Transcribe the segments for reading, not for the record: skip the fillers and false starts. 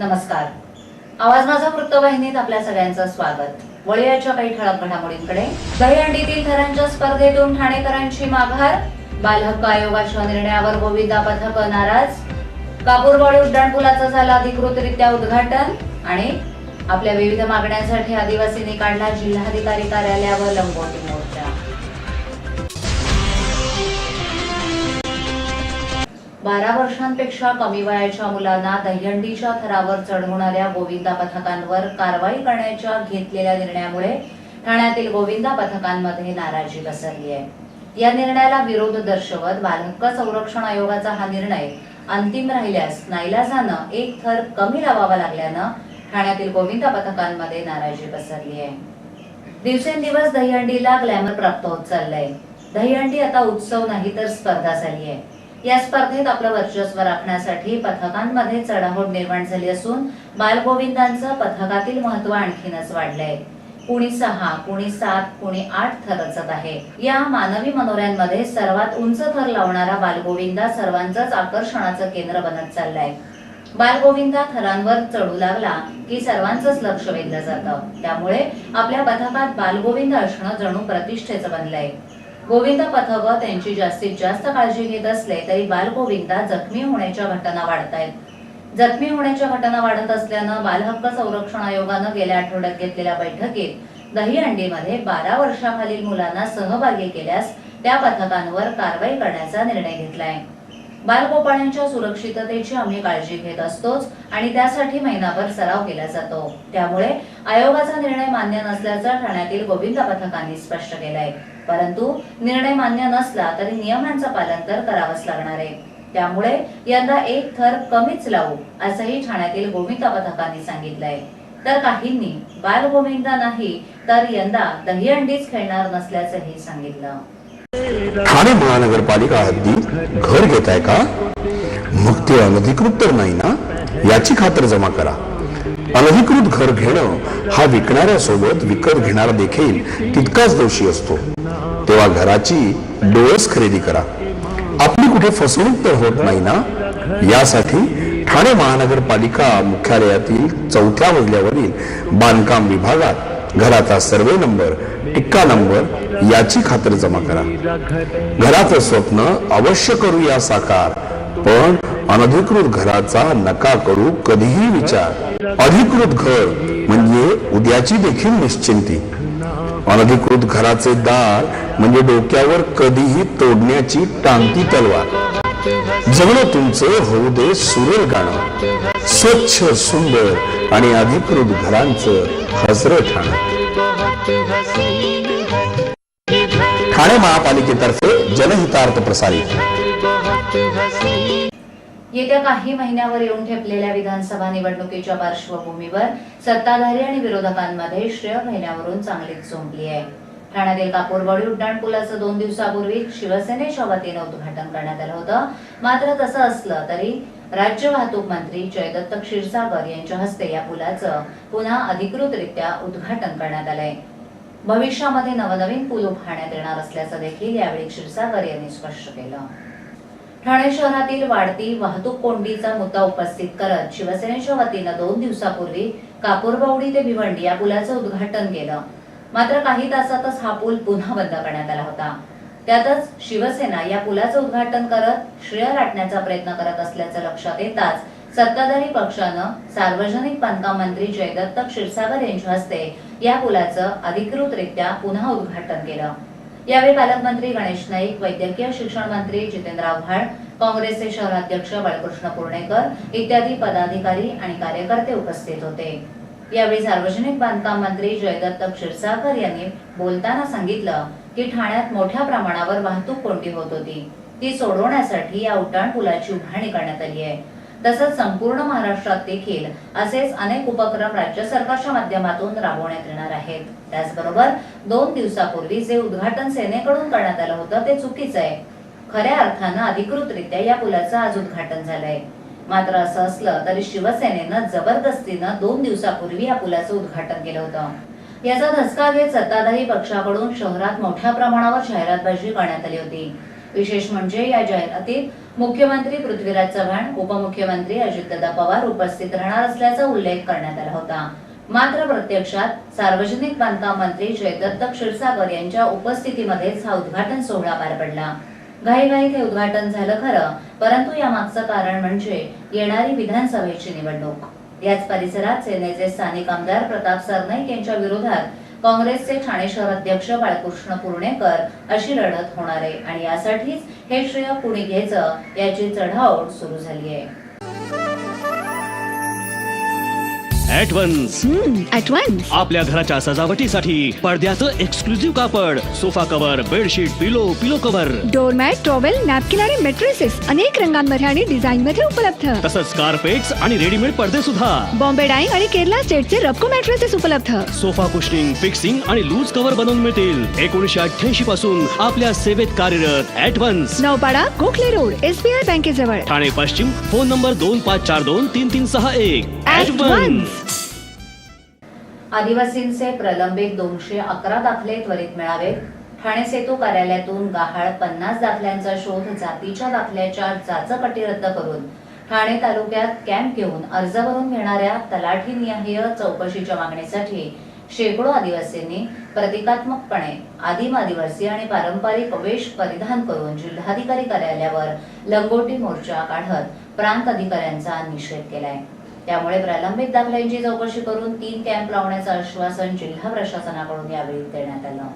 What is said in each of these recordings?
नमस्कार. आवाज माझा वृत्तवाहिनीत आपल्या सगळ्यांचं स्वागत. वळूयाच्या काही ठळक घडामोडींकडे. दहीहंडीतील थरांच्या स्पर्धेतून ठाणेकरांची माघार. बालहक्क आयोगाच्या निर्णयावर गोविंदा पथक नाराज. कापूरवाडी उड्डाणपुलाचं झालं अधिकृतरित्या उद्घाटन. आणि आपल्या विविध मागण्यांसाठी आदिवासींनी काढला जिल्हाधिकारी कार्यालयावर लंगोटी मोर्चा. 12 वर्षांपेक्षा कमी वयाच्या मुलांना दहीहंडीच्या थरावर चढवणाऱ्या गोविंदा पथकांवर कारवाई करण्याच्या घेतलेल्या निर्णयामुळे ठाण्यातील गोविंदा पथकांमध्ये नाराजी पसरली आहे. या निर्णयाला विरोध दर्शवत बालहक्क संरक्षण आयोगाचा हा निर्णय अंतिम राहिल्यास नाईलाजानं एक थर कमी लावावा लागल्यानं ठाण्यातील गोविंदा पथकांमध्ये नाराजी पसरली आहे. दिवसेंदिवस दहीहंडीला ग्लॅमर प्राप्त होत चाललंय. दहीहंडी आता उत्सव नाही तर स्पर्धा झाली आहे. या स्पर्धेत आपलं वर्चस्व राखण्यासाठी पथकांमध्ये चढाओढ निर्माण झाली असून बालगोविंदांचं पथकातील महत्व आणखीनच वाढलंय. कुणी 6, कुणी 7, कुणी 8 थर रचत आहे. या मानवी मनोऱ्यांमध्ये सर्वात उंच थर लावणारा बालगोविंदा सर्वांचंच आकर्षणाचं केंद्र बनत चाललाय. बालगोविंदा थरांवर चढू लागला की सर्वांचंच लक्ष वेधलं जातं. त्यामुळे आपल्या पथकात बालगोविंद असणं जणू प्रतिष्ठेचं बनलंय. गोविंदा पथक त्यांची जास्तीत जास्त काळजी घेत असले तरी बालगोविंदा जखमी होण्याच्या घटना वाढत आहेत. जखमी होण्याच्या घटना वाढत असल्यानं बालहक्क संरक्षण आयोगानं गेल्या आठवड्यात घेतलेल्या बैठकीत दहीहंडीमध्ये 12 वर्षाखालील मुलांना सहभागी केल्यास त्या पथकांवर कारवाई करण्याचा निर्णय घेतलाय. बालगोपाळांच्या सुरक्षिततेची आम्ही काळजी घेत असतोच आणि त्यासाठी महिनाभर सराव केला जातो. त्यामुळे आयोगाचा निर्णय मान्य नसल्याचं ठाण्यातील गोविंदा पथकांनी स्पष्ट केलंय. परंतु निर्णय मान्य नसला तरी नियमांचं पालन तर करावंच लागणार आहे. त्यामुळे यंदा एक थर कमीच लावू असंही ठाण्यातील गोविंदा पथकांनी सांगितलंय. तर काहींनी बालगोविंदा नाही तर यंदा दहीहंडीच खेळणार नसल्याचंही सांगितलं. ठाणे महानगरपालिका हद्दीत घर घेताय का? मग ते अनधिकृत तर नाही ना, याची खातर जमा करा. अनधिकृत घर घेणं हा विकणाऱ्यासोबत विकत घेणारा देखील तितकाच दोषी असतो. तेव्हा घराची डोळस खरेदी करा. आपली कुठे फसवणूक तर होत नाही ना. यासाठी ठाणे महानगरपालिका मुख्यालयातील 4थ्या मजल्यावरील बांधकाम विभागात घराचा सर्वे नंबर, टिक्का नंबर याची खातर जमा करा. घराचं स्वप्न अवश्य करूया साकार, पण अनधिकृत घराचा नका करू कधीही विचार. अधिकृत घर म्हणजे उद्याची देखील निश्चिंती. अनधिकृत घराचे दार म्हणजे डोक्यावर कधीही तोडण्याची टांगती तलवार. जगणं तुमचं होऊ दे सुरेल गाणं, स्वच्छ सुंदर आणि अधिकृत घरांचं हजर ठाणं. ठाणे महापालिकेतर्फे जनहितार्थ प्रसारित. येत्या काही महिन्यावर येऊन ठेपलेल्या विधानसभा निवडणुकीच्या पार्श्वभूमीवर सत्ताधारी आणि विरोधकांमध्ये श्रेय घेण्यावरून चांगलीच झोंबली आहे. ठाण्यातील कापूरवाडी उड्डाणपुलाचं 2 दिवसापूर्वी शिवसेनेच्या वतीनं उद्घाटन करण्यात आलं होतं. मात्र तसं असलं तरी राज्य वाहतूक मंत्री जयदत्त क्षीरसागर यांच्या हस्ते या पुलाचं पुन्हा अधिकृतरित्या उद्घाटन करण्यात आलंय. भविष्यामध्ये नवनवीन पूल उभारण्यात येणार असल्याचं देखील यावेळी क्षीरसागर यांनी स्पष्ट केलं. ठाणे शहरातील वाढती वाहतूक कोंडीचा मुद्दा उपस्थित करत शिवसेनेच्या वतीनं 2 दिवसापूर्वी कापूरवाडी ते भिवंडी या पुलाचं उद्घाटन केलं. मात्र काही तासातच हा पूल पुन्हा बंद करण्यात आला होता. त्यातच शिवसेना या पुलाचं उद्घाटन करत श्रेय लाटण्याचा प्रयत्न करत असल्याचं लक्षात येताच सत्ताधारी पक्षानं सार्वजनिक बांधकाम मंत्री जयदत्त क्षीरसागर यांच्या हस्ते या पुलाचं अधिकृतरित्या पुन्हा उद्घाटन केलं. यावेळी पालकमंत्री गणेश नाईक, वैद्यकीय शिक्षण मंत्री जितेंद्र आव्हाड, काँग्रेसचे शहराध्यक्ष बाळकृष्ण पुर्णेकर इत्यादी पदाधिकारी आणि कार्यकर्ते उपस्थित होते. यावेळी सार्वजनिक बांधकाम मंत्री जयदत्त क्षीरसागर यांनी बोलताना सांगितलं की ठाण्यात मोठ्या प्रमाणावर वाहतूक कोंडी होत होती. ती सोडवण्यासाठी या उड्डाणपुलाची उभारणी करण्यात आली आहे. तसंच संपूर्ण महाराष्ट्रात देखील असेच अनेक उपक्रम राज्य सरकारच्या माध्यमातून राबवण्यात येणार आहेत. त्याचबरोबर 2 दिवसापूर्वी जे उद्घाटन सेनेकडून करण्यात आलं होतं ते चुकीचं आहे. खऱ्या अर्थानं अधिकृतरित्या या पुलाचं आज उद्घाटन झालंय. मात्र असं असलं तरी शिवसेनेनं जबरदस्तीनं 2 दिवसापूर्वी या पुलाचं उद्घाटन केलं होतं. याचा धसका घेत सत्ताधारी पक्षाकडून शहरात मोठ्या प्रमाणावर जाहिरातबाजी करण्यात आली होती. विशेष म्हणजे या जाहिरातीत मुख्यमंत्री पृथ्वीराज चव्हाण, उपमुख्यमंत्री अजितदादा पवार उपस्थित राहणार असल्याचा उल्लेख करण्यात आला होता. मात्र प्रत्यक्षात सार्वजनिक बांधकाम मंत्री जयदत्त क्षीरसागर यांच्या उपस्थितीमध्येच हा उद्घाटन सोहळा पार पडला. घाईघाईत हे उद्घाटन झालं खरं, परंतु यामागचं कारण म्हणजे येणारी विधानसभेची निवडणूक. याच परिसरात सेनेचे स्थानिक आमदार प्रताप सरनाईक यांच्या विरोधात काँग्रेसचे ठाणे शहर अध्यक्ष बाळकृष्ण पुर्णेकर अशी लढत होणार आहे आणि यासाठीच हे श्रेय कुणी घ्यायचं याची चढाओढ सुरू झाली आहे. ॲडव्हान्स आपल्या घराच्या सजावटीसाठी पडद्याचं एक्सक्लुझिव्ह कापड, सोफा कव्हर, बेडशीट, पिलो कव्हर, डोरमॅट, टॉवेल, नॅपकिन आणि मॅट्रेसेस अनेक रंगांमध्ये आणि डिझाईन मध्ये उपलब्ध. तसंच कार्पेट्स आणि रेडीमेड पडदे सुद्धा. बॉम्बे डाईंग आणि केरला स्टेटचे रबको मॅट्रेसेस उपलब्ध. सोफा कुशनिंग, फिक्सिंग आणि लूज कव्हर बनवून मिळतील. 1988 पासून आपल्या सेवेत कार्यरत Advance, Naupada, Gokhale road, SBI बँकेजवळ, ठाणे पश्चिम. Phone number 25423361. ॲडव्हान्स. आदिवासींचे प्रलंबित 211 दाखले त्वरित मिळावेत. ठाणे सेतू कार्यालयातून गहाळ 50 दाखल्यांचा शोध जातीच्या दाखल्याच्या जाचपट्टी रद्द करून ठाणे तालुक्यात कॅम्प घेऊन अर्ज भरून घेणाऱ्या तलाठीनिहाय चौकशीच्या मागणीसाठी शेकडो आदिवासींनी प्रतिकात्मकपणे आदिम आदिवासी आणि पारंपरिक वेश परिधान करून जिल्हाधिकारी कार्यालयावर लंगोटी मोर्चा काढत प्रांत अधिकाऱ्यांचा निषेध केलाय. त्यामुळे प्रलंबित दाखल्यांची चौकशी करून 3 कॅम्प लावण्याचं आश्वासन जिल्हा प्रशासनाकडून यावेळी देण्यात आलं.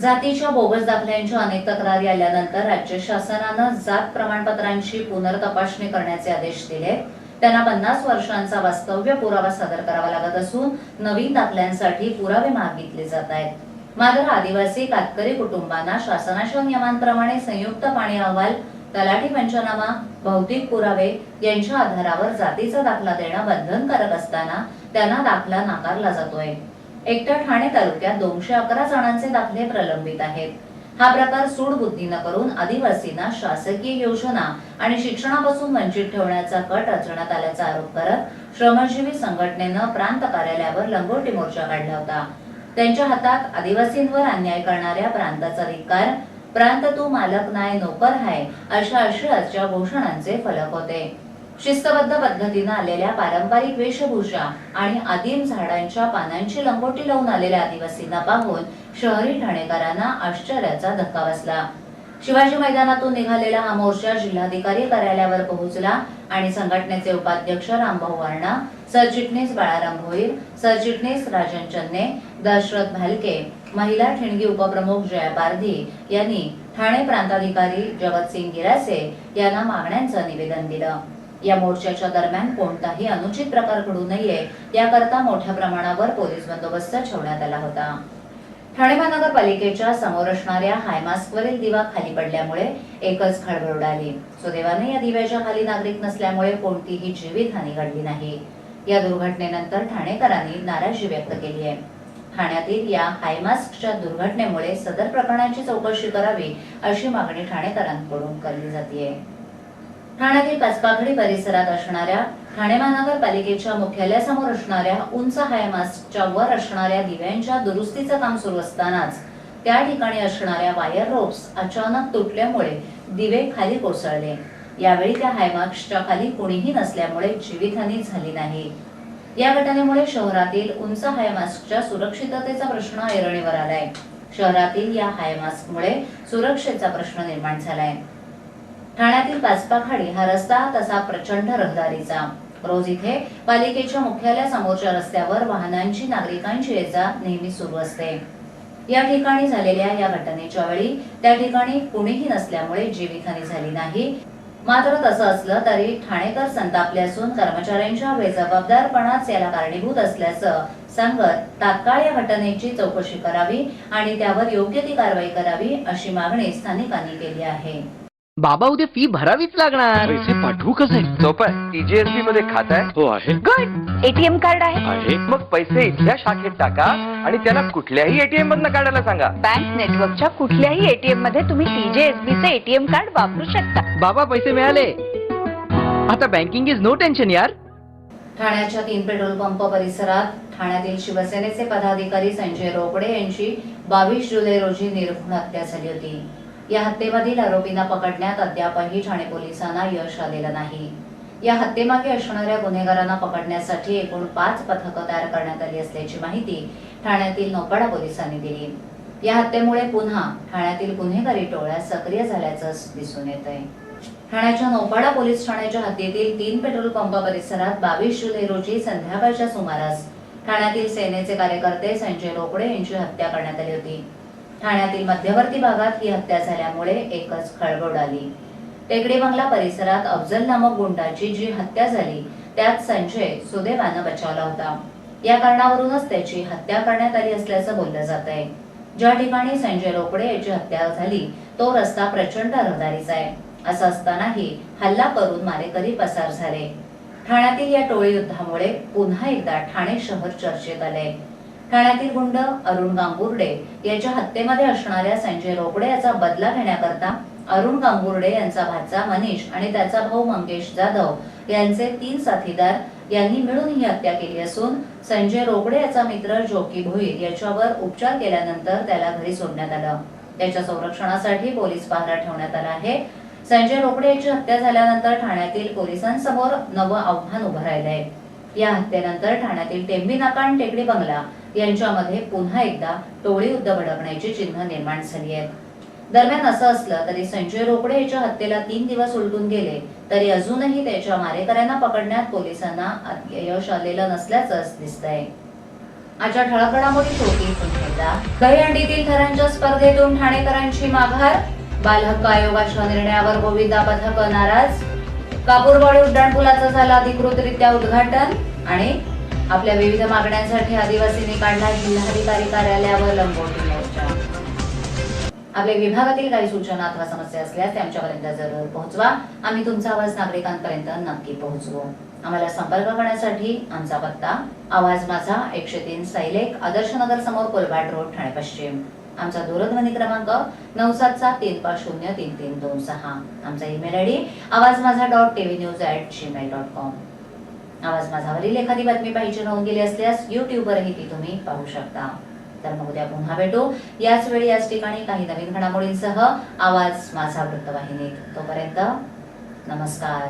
जातीच्या बोगस दाखल्यांच्या अनेक तक्रारी आल्यानंतर राज्य शासनानं जात प्रमाणपत्रांची पुनर्तपासणी करण्याचे आदेश दिले. त्यांना 50 वर्षांचा वास्तव्य पुरावा सादर करावा लागत असून नवीन दाखल्यांसाठी पुरावे मागितले जात आहेत. मात्र आदिवासी कातकरी कुटुंबांना शासनाच्या नियमांप्रमाणे संयुक्त पाणी अहवाल, तलाठी पंचनामा, भौतिक पुरावे यांच्या आधारावर जातीचा दाखला देणं बंधनकारक असताना त्यांना दाखला नाकारला जातोय. एकट्या ठाणे तालुक्यात 211 जणांचे दाखले प्रलंबित आहेत. हा प्रकार सूडबुद्धीनं करून आदिवासींना शासकीय योजना आणि शिक्षणापासून वंचित ठेवण्याचा कट रचण्यात आल्याचा आरोप करत श्रमजीवी संघटनेनं प्रांत कार्यालयावर लंगोटी मोर्चा काढला होता. त्यांच्या हातात आदिवासींवर अन्याय करणाऱ्या प्रांताचा धिक्कार, प्रांत तू मालक नाय नोकर हाय अशा आशयाच्या घोषणांचे फलक होते. शिस्तबद्ध पद्धतीनं आलेल्या पारंपरिक वेशभूषा आणि आदिम झाडांच्या पानांची लंगोटी लावून आलेल्या आदिवासींना पाहून शहरी ठाणेकरांना आश्चर्याचा धक्का बसला. शिवाजी मैदानातून निघालेला हा मोर्चा जिल्हाधिकारी कार्यालयावर पोहोचला आणि संघटनेचे उपाध्यक्ष रामभाऊ वारणा, सरचिटणीस बाळाराम भोईर, सरचिटणीस राजन चन्ने, दशरथ भालके, महिला ठिणगी उपप्रमुख जया पारधी यांनी ठाणे प्रांताधिकारी जगतसिंग गिरासे यांना मागण्यांचं निवेदन दिलं. या मोर्चाच्या दरम्यान कोणताही अनुचित प्रकार घडू नये याकरता मोठ्या प्रमाणावर पोलीस बंदोबस्त ठेवण्यात आला होता. ठाणे महानगरपालिकेच्या समोर असणाऱ्या हायमास्कवरील दिवा खाली पडल्यामुळे एकच खळबळ उडाली. सुदैवाने या दिव्याच्या खाली नागरिक नसल्यामुळे कोणतीही जीवितहानी घडली नाही. या दुर्घटनेनंतर ठाणेकरांनी नाराजी व्यक्त केली आहे. ठाण्यातील या हायमास्कच्या दुर्घटनेमुळे सदर प्रकरणाची चौकशी करावी अशी मागणी ठाणेकरांकडून केली जाते. ठाण्यातील पाचपाखडी परिसरात असणाऱ्या ठाणे महानगरपालिकेच्या मुख्यालयासमोर असणाऱ्या उंच हायमास्कच्या वर असणाऱ्या दिव्यांच्या दुरुस्तीचं काम सुरू असतानाच त्या ठिकाणी असणाऱ्या वायर रोप्स अचानक तुटल्यामुळे दिवे खाली कोसळले. यावेळी त्या हायमास्कच्या खाली कोणीही नसल्यामुळे जीवितहानी झाली नाही. या घटनेमुळे शहरातील उंच हायमास्कच्या सुरक्षिततेचा प्रश्न ऐरणीवर आलाय. शहरातील या हायमास्कमुळे सुरक्षेचा प्रश्न निर्माण झालाय. ठाण्यातील पाचपाखाडी हा रस्ता तसा प्रचंड रहदारीचा. रोज इथे पालिकेच्या मुख्यालयासमोरच्या रस्त्यावर वाहनांची, नागरिकांची ये-जा नेहमी सुरू असते. या ठिकाणी झालेल्या या घटनेच्या वेळी त्या ठिकाणी कुणीही नसल्यामुळे जीवितहानी झाली नाही. मात्र तसं असलं तरी ठाणेकर संतापले असून कर्मचाऱ्यांच्या बेजबाबदारपणाच याला कारणीभूत असल्याचं सांगत तात्काळ या घटनेची चौकशी करावी आणि त्यावर योग्य ती कारवाई करावी अशी मागणी स्थानिकांनी केली आहे. बाबा उद्या फी भरावीच लागणार. पैसे पाठवू कसे? सोपं आहे. TJSB मध्ये खातं आहे. हो आहे. गुड. ATM कार्ड आहे. मग पैसे इथल्या शाखेत टाका आणि त्याला कुठल्याही ATM मधनं काढायला सांगा. बँक नेटवर्कच्या कुठल्याही ATM मध्ये तुम्ही TJSB चे ATM कार्ड वापरू शकता. बाबा पैसे मिळाले. आता बँकिंग इज नो टेन्शन यार. ठाण्याच्या 3 पेट्रोल पंप परिसरात ठाण्यातील शिवसेनेचे पदाधिकारी संजय रोकडे यांची 22 जुलै रोजी निर्घृण हत्या झाली होती. या हत्येमधील आरोपींना पकडण्यात अद्यापही ठाणे पोलिसांना यश आलेलं नाही. या हत्येमागे असणाऱ्या गुन्हेगारांना पकडण्यासाठी एकूण 5 पथकं तयार करण्यात आली असल्याची माहिती ठाण्यातील नौपाडा पोलिसांनी दिली. या हत्येमुळे पुन्हा ठाण्यातील गुन्हेगारी टोळ्या सक्रिय झाल्याचं दिसून येत आहे. ठाण्याच्या नौपाडा पोलीस ठाण्याच्या हद्दीतील 3 पेट्रोल पंप परिसरात 22 जुलै रोजी संध्याकाळच्या सुमारास ठाण्यातील सेनेचे कार्यकर्ते संजय रोकडे यांची हत्या करण्यात आली होती. ठाण्यातील मध्यवर्ती भागात ही हत्या झाल्यामुळे एकच खळबळ उडाली. टेकडी बंगला परिसरात अफजल नामक गुंडाची जी हत्या झाली त्यात संजय सुदैवानं बचावला होता. या कारणावरूनच त्याची हत्या करण्यात आली असल्याचं बोललं जात आहे. ज्या ठिकाणी संजय रोकडे याची हत्या झाली तो रस्ता प्रचंड रहदारीचा आहे. असं असतानाही हल्ला करून मारेकरी पसार झाले. ठाण्यातील या टोळी युद्धामुळे पुन्हा एकदा ठाणे शहर चर्चेत आले. ठाण्यातील गुंड अरुण गांगुर्डे याच्या हत्येमध्ये असणाऱ्या संजय रोकडे याचा बदला घेण्याकरता अरुण गांगुर्डे यांचा भाचा मनीष आणि त्याचा भाऊ मंगेश जाधव यांचे 3 साथीदार यांनी मिळून ही हत्या केली असून संजय रोकडे याचा मित्र जोकी भोईर याच्यावर उपचार केल्यानंतर त्याला घरी सोडण्यात आलं. त्याच्या संरक्षणासाठी पोलीस पहारा ठेवण्यात आला आहे. संजय रोकडे याची हत्या झाल्यानंतर ठाण्यातील पोलिसांसमोर नवं आव्हान उभं राहिलंय. या हत्येनंतर ठाण्यातील टेंबी नाका आणि टेकडी बंगला यांच्यामध्ये पुन्हा एकदा टोळी युद्ध भडकण्याची चिन्ह निर्माण झाली आहेत. दरम्यान असं असलं तरी संजय रोकडे याच्या हत्येला 3 दिवस उलटून गेले तरी अजूनही त्याच्या मारेकऱ्यांना पकडण्यात पोलिसांना यश आलेलं नसल्याचं दिसतंय. आजच्या ठळक घडामोडी शेवटी पुन्हा एकदा दहीहंडीतील थरांच्या स्पर्धेतून ठाणेकरांची माघार. बालहक्क आयोगाच्या निर्णयावर गोविंदा पथक नाराज. कापूरवाडी उड्डाणपुलाचं झालं अधिकृतरित्या उद्घाटन. आणि आपल्या विविध मागण्यांसाठी आदिवासींनी काढला जिल्हाधिकारी कार्यालयावर लंगोटी मोर्चा. आपल्या विभागातील काही सूचना अथवा समस्या असल्यास ते आमच्यापर्यंत जरूर पोहोचवा. आम्ही तुमचा आवाज नागरिकांपर्यंत नक्की पोहोचवू. आम्हाला संपर्क करण्यासाठी आमचा पत्ता आवाज माझा 103 सायलेक आदर्शनगर समोर कोलबाट रोड ठाणे पश्चिम. आमचा दूरध्वनी क्रमांक 9774533326. आमचा ईमेल आयडी awazmaza.tvnews@gmail.com. आवाज माझावरील एखादी बातमी पाहिजे राहून गेली असल्यास YouTubeवरही ती तुम्ही पाहू शकता. तर मग उद्या पुन्हा भेटू याच वेळी याच ठिकाणी काही नवीन घडामोडींसह आवाज माझा वृत्तवाहिनीत. तोपर्यंत नमस्कार.